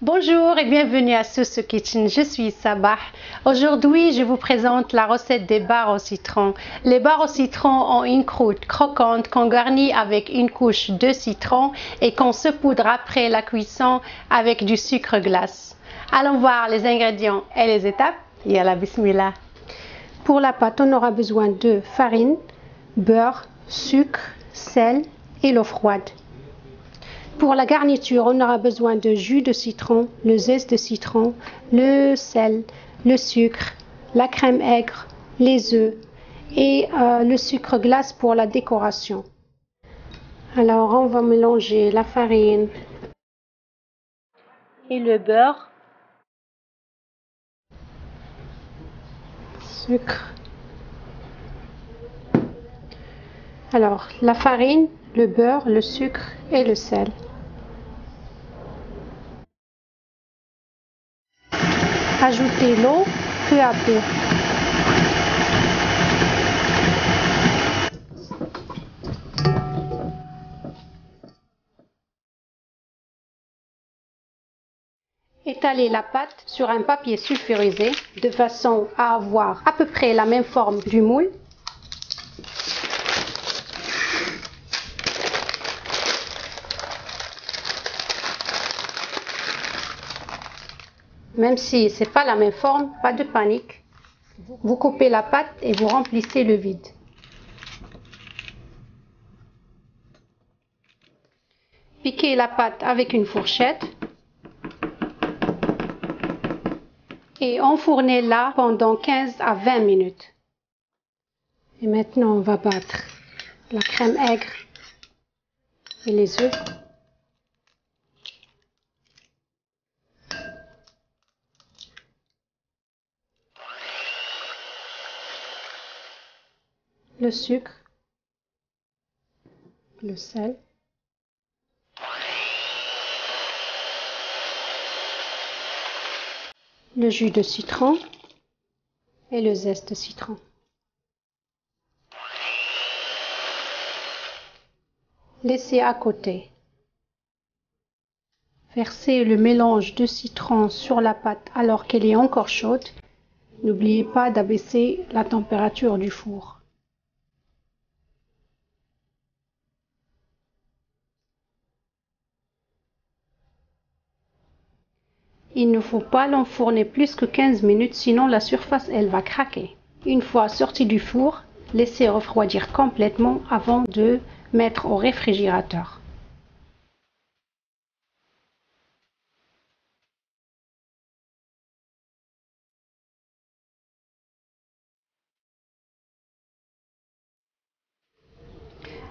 Bonjour et bienvenue à Sousse Kitchen, je suis Sabah. Aujourd'hui, je vous présente la recette des barres au citron. Les barres au citron ont une croûte croquante qu'on garnit avec une couche de citron et qu'on saupoudre après la cuisson avec du sucre glace. Allons voir les ingrédients et les étapes. Yalla bismillah. Pour la pâte, on aura besoin de farine, beurre, sucre, sel et l'eau froide. Pour la garniture, on aura besoin de jus de citron, le zeste de citron, le sel, le sucre, la crème aigre, les œufs et le sucre glace pour la décoration. Alors, on va mélanger la farine et le beurre, sucre. Alors, la farine, le beurre, le sucre et le sel. Ajoutez l'eau peu à peu. Étalez la pâte sur un papier sulfurisé de façon à avoir à peu près la même forme du moule. Même si ce n'est pas la même forme, pas de panique. Vous coupez la pâte et vous remplissez le vide. Piquez la pâte avec une fourchette et enfournez-la pendant 15 à 20 minutes. Et maintenant, on va battre la crème aigre et les œufs. Le sucre, le sel, le jus de citron et le zeste de citron. Laissez à côté. Versez le mélange de citron sur la pâte alors qu'elle est encore chaude. N'oubliez pas d'abaisser la température du four. Il ne faut pas l'enfourner plus que 15 minutes, sinon la surface elle va craquer. Une fois sorti du four, laissez refroidir complètement avant de mettre au réfrigérateur.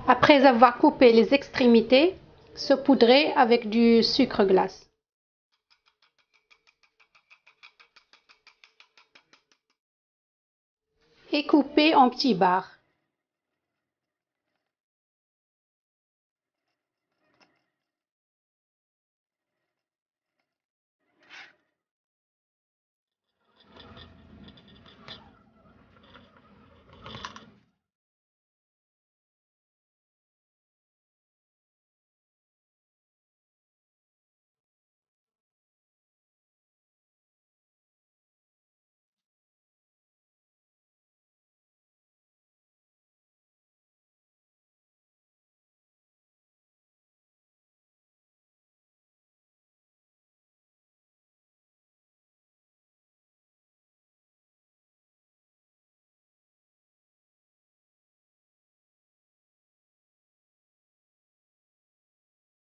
Après avoir coupé les extrémités, saupoudrez avec du sucre glace. Et coupez en petits barres.